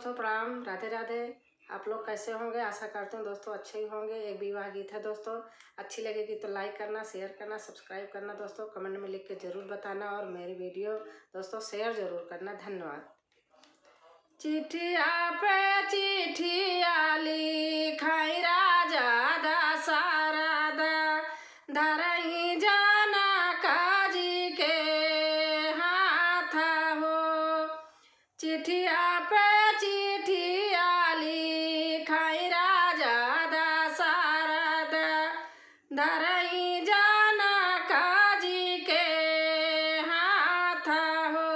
दोस्तों प्रणाम, राधे राधे। आप लोग कैसे होंगे? आशा करते हैं दोस्तों अच्छे ही होंगे। एक विवाह गीत है दोस्तों, अच्छी लगेगी तो लाइक करना, शेयर करना, सब्सक्राइब करना दोस्तों, कमेंट में लिख के ज़रूर बताना और मेरी वीडियो दोस्तों शेयर ज़रूर करना। धन्यवाद। चिट्ठिया पे चिट्ठिया लिखाई राजा दशरथ धरई जनकाजी के हाथ हो। चिट्ठिया पे चिट्ठिया लिखाई राजा दशरथ धरई जनकाजी के हाथ हो।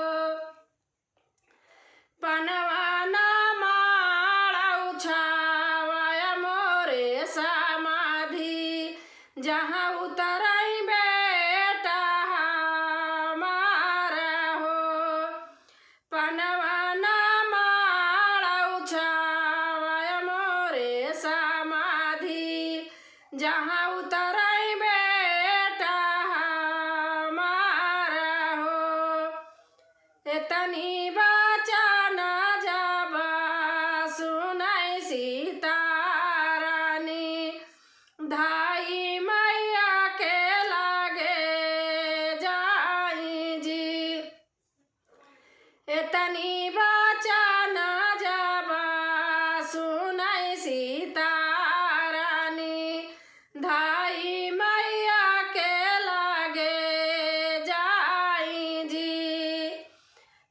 पनवाना माड़ा उछावाया मोरे समाधि जहाँ उतरई बेटा हमारा हो। पनवाना माड़ा उछावाया मोरे समाधि जहाँ उतरई बेटा हमारा हो। एतनी बचन जब सुनई सीता रानी धाई मैया के लागे जाई जी। एतनी बचन जब सुनई सीता रानी धाई मैया के लागे जाई जी।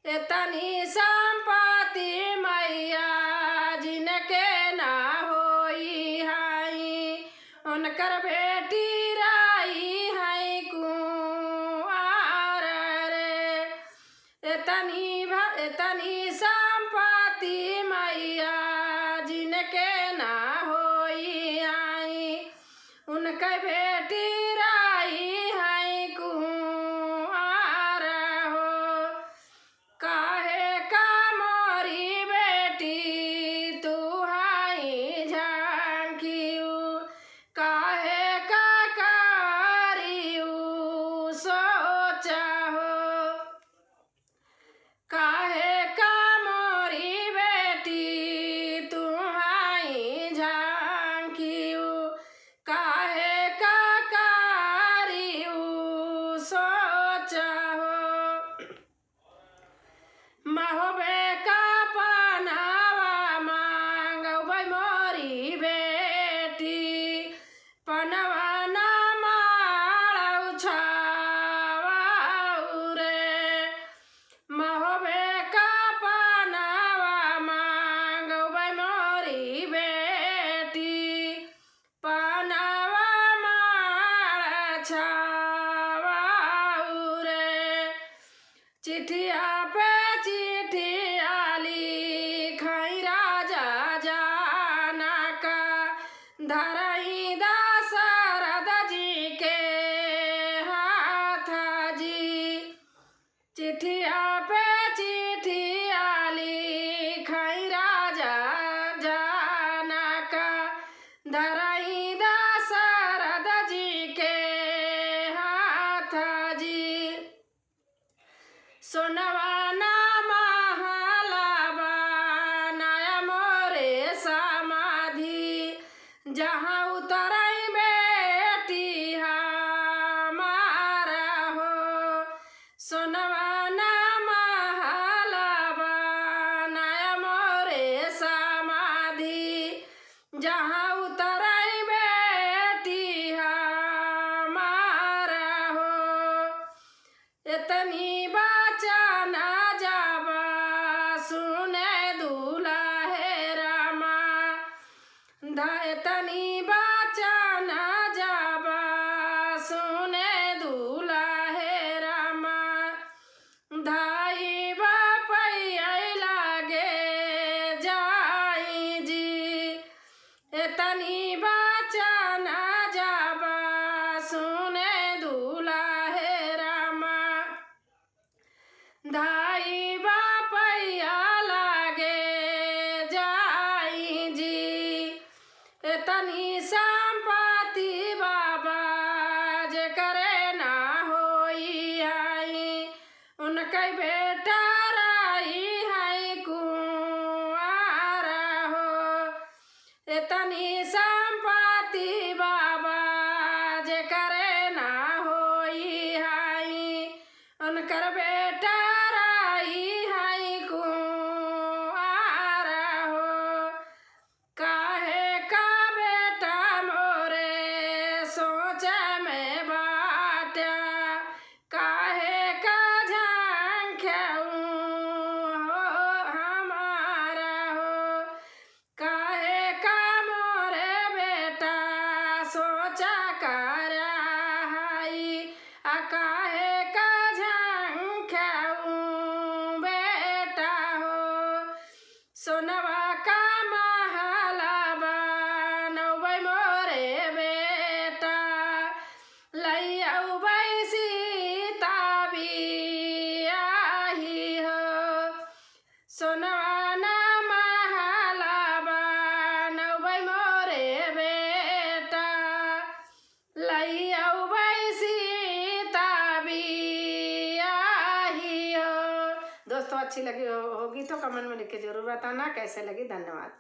एतनी संपत्ति मैया जिनके ना होई हाई उनकर बेटी राई है कुआर रे। एतनी संपत्ति मैया जिनके ना होई हाई उनकर बेटी राई है कुआर हो। काहे का मोरी बेटी तू हाई झांकियू काहे का करियू सोचा हो। काहे का मोरी बेटी तू हाई झांकियू काहे का करियू सोचा हो। महोबे का पनावा मांगबै मोरी बेटी पनवा ना माड़ा उछावाऊ रे। महोबे का पनावा मांगबै मोरी बेटी पनवा माड़ा छावाऊ रे। चिट्ठिया पे चिट्ठिया लिखाई राजा जनक धरई दशरथ जी के हाथ जी। चिट्ठिया पे चिट्ठिया लिखाई राजा जनक धरई दशरथ जी के हाथ जी। सोनवाना महला बनाया मोरे समाधि जहाँ उतरई बेटी हमारा हो। सोनवाना महला बनाया मोरे समाधि जहाँ उतरई बेटी हमारा हो। एतनी बचन जब सुने दुल्हे रामा एतनी बचन जब सुने दुल्हे रामा धाई बापैया लागे जाई जी। एतनी बचन जब सुने दुल्हे रामा धाई बापैया लागे जाई जी। एतनी संपत्ति बाबा जे करे ना होई हाई उनके बेटा राई है कुआर सोनवा का महला बनौबै मोरे बेटा, लैऔबै सीता बियाही हो। सोनवा ना महला बनौबै मोरे बेटा, लैऔबै सीता बियाही हो। दोस्तों अच्छी लगी होगी तो कमेंट में लिख के जरूर बताना कैसे लगी। धन्यवाद।